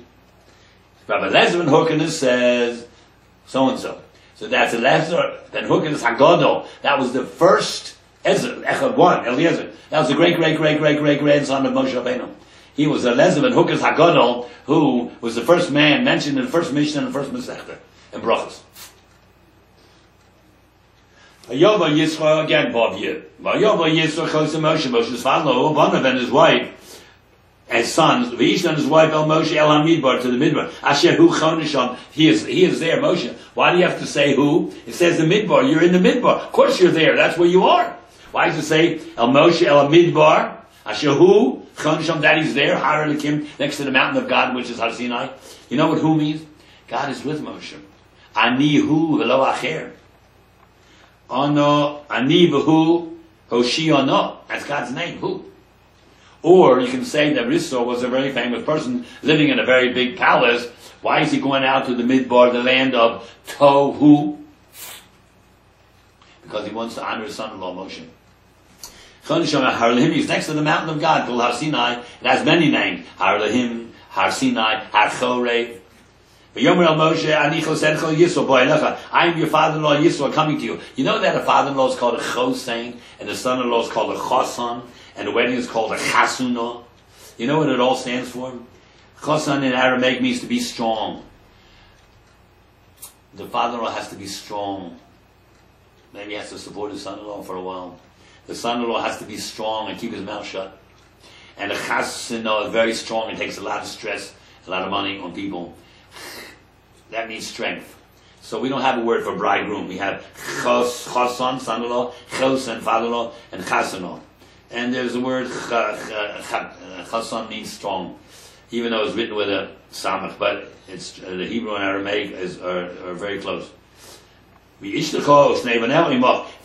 Rabbi Eliezer ben Hurkanus says so and so. So that's Eliezer ben Hurkanus Hagadol. That was the first Echad 1, Eliezer. That was the great grandson of Moshe Rabbeinu. He was Eliezer ben Hurkanus Hagadol, who was the first man mentioned in the first Mishnah and the first Masechta in Brachas. Vayova Yisro again, Bob here. Vayova Yisro chose Moshe, Moshe's father, Obanav and his wife, and sons, V'ishna and his wife, El Moshe, El Hamidbar, to the Midbar. Asher Hu Chonisham, he is there, Moshe. Why do you have to say who? It says the Midbar, you're in the Midbar. Of course you're there, that's where you are. Why does it say, El Moshe, El Hamidbar, Asher Hu Chonisham, that he's there, Har Elikim, next to the mountain of God, which is Har Sinai. You know what who means? God is with Moshe. Ani Hu V'lo Acher. Ano, Ani V'hu, Hoshiono. That's God's name, who? Or you can say that Yisro was a very famous person living in a very big palace. Why is he going out to the Midbar, the land of Tohu? Because he wants to honor his son-in-law Moshe. He's next to the mountain of God called Har Sinai. It has many names. Har Lahim, Har Sinai, Har Chorev. I am your father-in-law Yisro coming to you. You know that a father-in-law is called a chosein, and the son-in-law is called a chosan, and the wedding is called a chasuno. You know what it all stands for? Chosan in Aramaic means to be strong. The father-in-law has to be strong. Maybe he has to support his son-in-law for a while. The son-in-law has to be strong and keep his mouth shut. And the chasuno is very strong. It takes a lot of stress, a lot of money on people. That means strength. So we don't have a word for bridegroom. We have chosan, son-in-law, chosan, father-in-law, and chasuno. And there's a word, chasan means strong, even though it's written with a samach, but it's the Hebrew and Aramaic are very close. If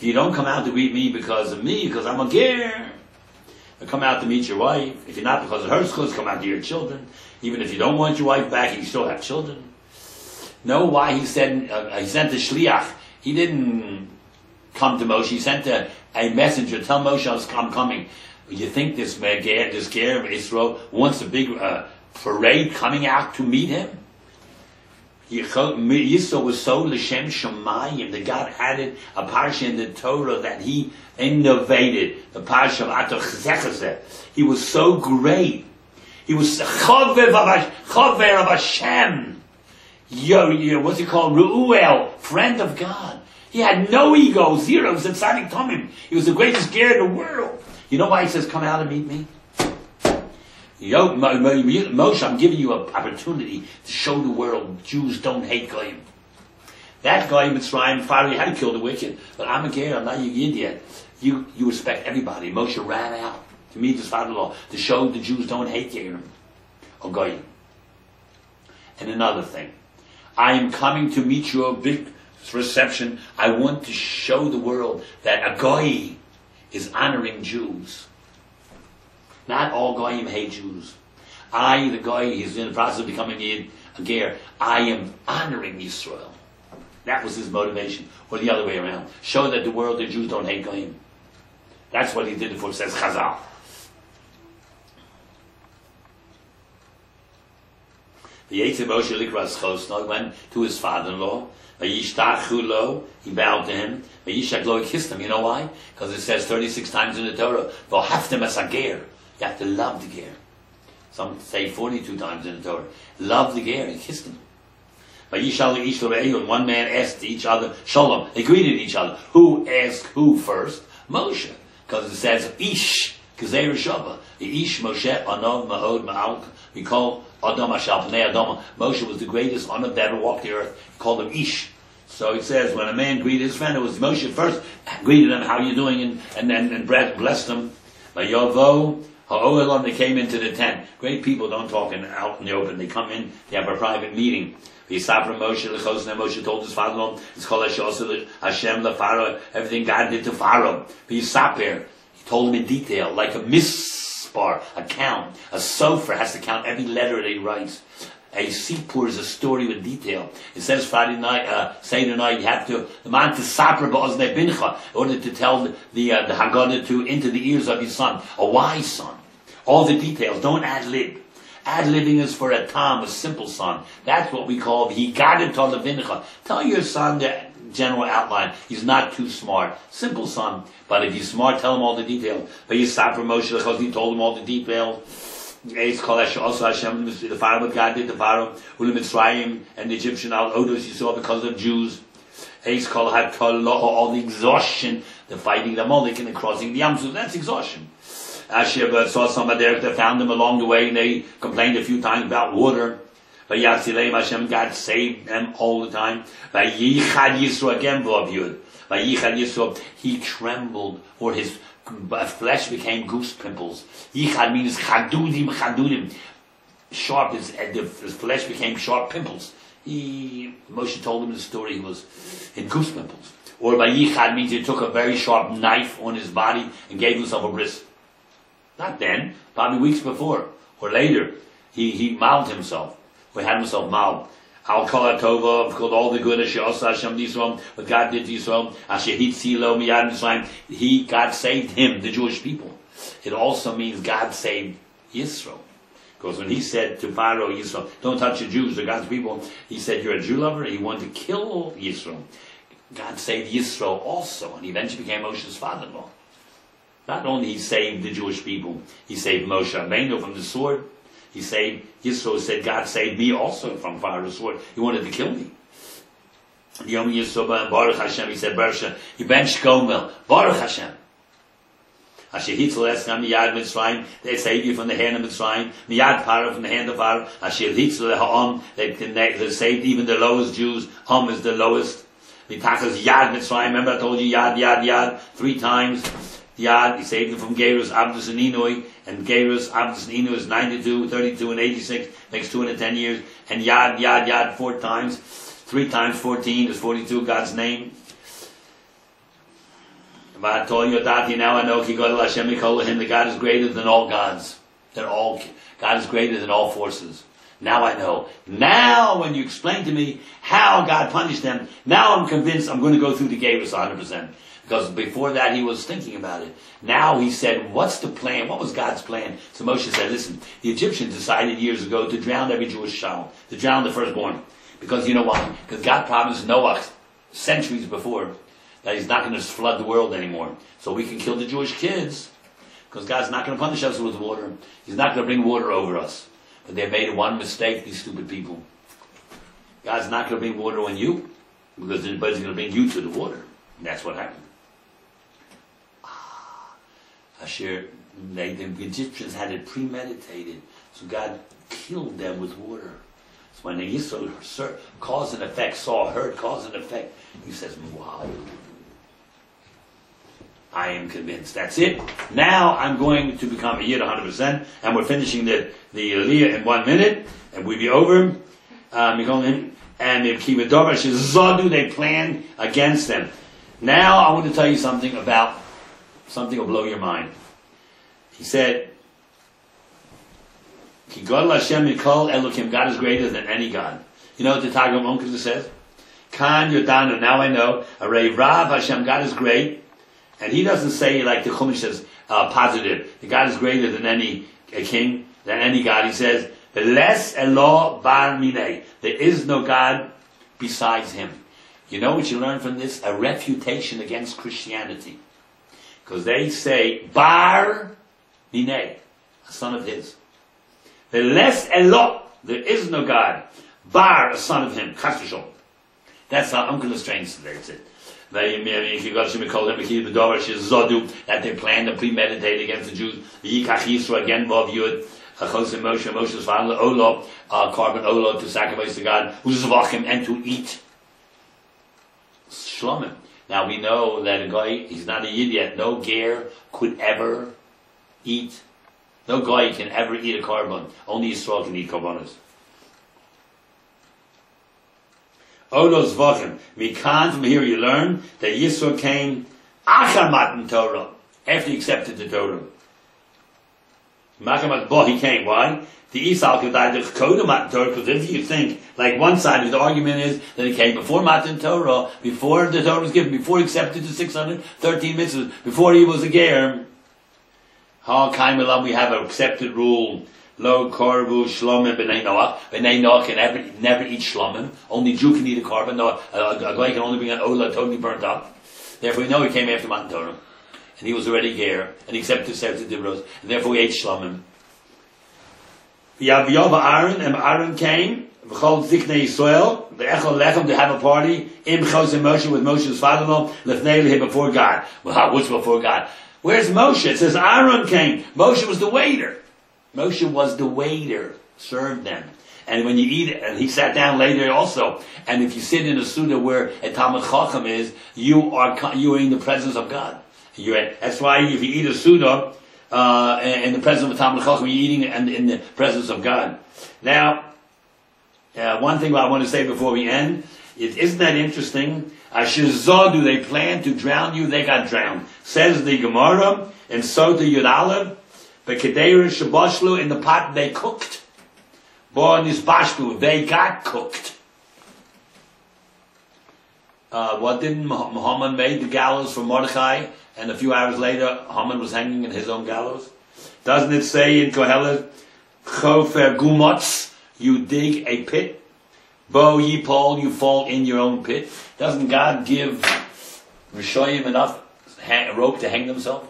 you don't come out to meet me because of me, because I'm a ger, come out to meet your wife. If you're not because of her schools, come out to your children. Even if you don't want your wife back, you still have children. Know why he sent the shliach. He didn't come to Moshe. He sent a messenger, tell Moshe I'm coming. You think this ger of Yisro wants a big parade coming out to meet him? Yisro was so l'shem shamayim that God added a parsha in the Torah that he innovated, the parsha of Atoch. He was so great. He was Chaver of Hashem. What's he called? Ru'uel, friend of God. He had no ego, zero. He was a tzaddik tomim. He was the greatest ger in the world. You know why he says, come out and meet me? Moshe, I'm giving you an opportunity to show the world Jews don't hate Goyim. That Goyim Mitzrayim, Pharaoh had to kill the wicked. But I'm a ger, I'm not a yid yet. You respect everybody. Moshe ran out to meet his father-in-law to show the Jews don't hate Gerim or Goyim. And another thing, I am coming to meet your big reception. I want to show the world that a Goy is honoring Jews. Not all Goyim hate Jews. I, the Goy, he's in the process of becoming a ger. I am honoring Yisrael. That was his motivation. Or the other way around. Show that the world, the Jews don't hate Goyim. That's what he did before it says Chazal. The Yetzer Moshe Likras Chosno went to his father-in-law. Vayishtachu lo, he bowed to him. Vayishak lo, he kissed him. You know why? Because it says 36 times in the Torah, V'ohaftem es hager. You have to love the ger. Some say 42 times in the Torah. Love the ger. He kissed him. And one man asked each other, Shalom. They greeted each other. Who asked who first? Moshe. Because it says, Ish, Gezer Shabbat. The Ish Moshe, Anov, Ma'od, Ma'alk. We call Adam Ashal Pnei Adama. Moshe was the greatest honor that ever walked the earth. He called him Ish. So it says, when a man greeted his friend, it was Moshe first, greeted him, how are you doing? And then blessed him. By Yovo, Ha'olam, they came into the tent. Great people don't talk out in the open. They come in, they have a private meeting. Moshe told his father-in-law, it's called Hashem the Pharaoh, everything God did to Pharaoh. He told him in detail, like a mispar, a count. A sofer has to count every letter that he writes. A sipur is a story with detail. It says Friday night, Seder night, you have to, the man to sapra ba'oznei bincha, in order to tell the Haggadah into the ears of your son, a wise son. All the details, don't ad-lib. Ad-libbing is for a tam, a simple son. That's what we call higadah to levincha. Tell your son the general outline. He's not too smart. Simple son. But if he's smart, tell him all the details. But you stop for Moshe because he told him all the details. It's called also Hashem, the Pharaoh, what God did to Pharaoh, Ulim Mitzrayim, and the Egyptian Al-Odos you saw because of Jews. It's called all the exhaustion, the fighting the Molech and the crossing the Yamsuf. That's exhaustion. Asher saw somebody there that found them along the way, and they complained a few times about water. Vayatzilem Hashem, God saved them all the time. Vayichad Yisro again, Vayichad Yisro, he trembled, or his flesh became goose pimples. Yichad means chadudim. Sharp, his flesh became sharp pimples. Moshe told him the story, he was in goose pimples. Or Vayichad means he took a very sharp knife on his body and gave himself a bris. Not then, probably weeks before, or later, he mauled himself, or had himself mauled. Al Kol HaTova, called all the good, Asher Asa Hashem Yisrael, what God did to Yisrael, Asher Hitzilo Miyad Mitzrayim, God saved him, the Jewish people. It also means God saved Yisro. Because when he said to Pharaoh, Yisro, don't touch the Jews, they're God's people, he said, you're a Jew lover, he wanted to kill Yisro. God saved Yisro also, and he eventually became Moshe's father-in-law. Not only he saved the Jewish people, he saved Moshe Rabbeinu from the sword. He saved Yisro, said God saved me also from Pharaoh's sword. He wanted to kill me. Yom Yisro Baruch Hashem, he said Baruch Hashem. He benched Gomel, Baruch Hashem. Asher Hitzel Esnam Miyad Mitzrayim, they saved you from the hand of Mitzrayim. Miyad Pharaoh, from the hand of Pharaoh. Asher Hitzel Ha'am, they saved even the lowest Jews. Ham is the lowest. Mitachas Yad Mitzrayim, remember I told you Yad, 3 times. Yad, he saved them from Gerus, Abdus, and Inoi, and Gerus, Abdus, and Inoi is 92, 32, and 86, makes 210 years, and Yad, 4 times, 3 times 14 is 42, God's name. Now I know, the God is greater than all gods. God is greater than all forces. Now I know. Now when you explain to me how God punished them, now I'm convinced I'm going to go through the Gerus 100%. Because before that he was thinking about it. Now he said, what's the plan? What was God's plan? So Moshe said, listen, the Egyptians decided years ago to drown every Jewish child, to drown the firstborn. Because you know why? Because God promised Noah centuries before that he's not going to flood the world anymore. So we can kill the Jewish kids, because God's not going to punish us with water. He's not going to bring water over us. But they made one mistake, these stupid people. God's not going to bring water on you, because he's going to bring you to the water. And that's what happened. The Egyptians had it premeditated. So God killed them with water. So when the Yisro cause and effect, heard cause and effect, he says, wow. I am convinced. That's it. Now I'm going to become a Yid 100%, and we're finishing the Aliyah in 1 minute, and we'll be over. And if Kivadover Zodu, they plan against them. Now I want to tell you something about something will blow your mind. He said, Ki God Hashem Mikol Elokim, God is greater than any God. You know what the Targum Onkelos says? Kan Yodanu, now I know. Arei Rav Hashem, God is great. And he doesn't say like the Chumash says, positive. The God is greater than any king, than any God. He says, Veles Elo Bar Minei. There is no God besides him. You know what you learn from this? A refutation against Christianity. Because they say, Bar Minei, a son of his. Veles Elo, there is no God. Bar, a son of him. Chas v'sholom. That's how Onkelos translates it. That they planned to premeditate against the Jews. Yisro again, Yud, Moshe's father, Olo, carbon Olo, to sacrifice to God, and to eat Shlomim. Now we know that a guy, he's not a Yid yet. No ger could ever eat. No guy can ever eat a carbon. Only Yisrael can eat carbonas. Olos Vachim. Mikan, from here you learn that Yisro came Achar Matan Torah, after he accepted the Torah. Makamat Bo, he came. Why? The Esau could die the Koda Matan Torah, because if you think, like one side of the argument is that he came before Matan Torah, before the Torah was given, before he accepted the 613 mitzvahs, before he was a ger. Ha Kaimelam, we have an accepted rule. Lo korbu shlomim b'nei Noach. B'nei Noach can never eat shlomim. Only Jew can eat a carbon. No, a guy can only bring an ola totally burnt up. Therefore, we know he came after Matan Torah, and he was already ger, and he accepted the dibros, and therefore he ate shlomim. V'yava Aaron, and Aaron came. V'chol ziknei Yisrael, v'echol lechem, to have a party im Chos and Moshe, with Moshe's father-in-law, lefnei lehi, before God. Well, what's before God? Where's Moshe? It says Aaron came. Moshe was the waiter. Moshe was the waiter, served them. And when you eat it, and he sat down later also. And if you sit in a suda where a Talmud Chacham is, you are in the presence of God. That's why if you eat a suda in the presence of a Talmud Chacham, you're eating it in the presence of God. Now, one thing I want to say before we end is, isn't that interesting? Asher they planned to drown you, they got drowned. Says the Gemara, and so the Yud Aleph, but Kedera Shabashlu, in the pot they cooked. Bo Nisbashlu, they got cooked. What didn't Haman made the gallows for Mordechai, and a few hours later Haman was hanging in his own gallows? Doesn't it say in Kohelet, Chofer Gumotz, you dig a pit? Bo Yipol, you fall in your own pit. Doesn't God give Rishoyim enough rope to hang themselves?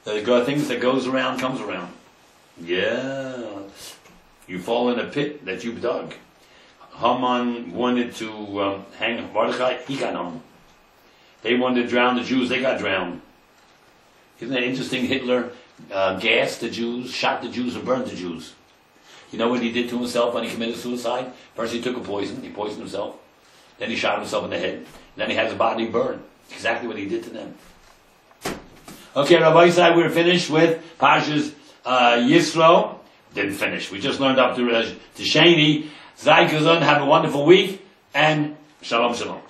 The things that goes around comes around. Yeah. You fall in a pit that you dug. Haman wanted to hang Mordechai, he got hung. They wanted to drown the Jews, they got drowned. Isn't that interesting? Hitler gassed the Jews, shot the Jews, and burned the Jews. You know what he did to himself when he committed suicide? First he took a poison, he poisoned himself. Then he shot himself in the head. Then he had his body burned. Exactly what he did to them. Okay, Rabbi Yisai, we're finished with Parshas Yisro. Didn't finish. We just learned up to Sheni. Zai Kazan, have a wonderful week, and Shalom Shalom.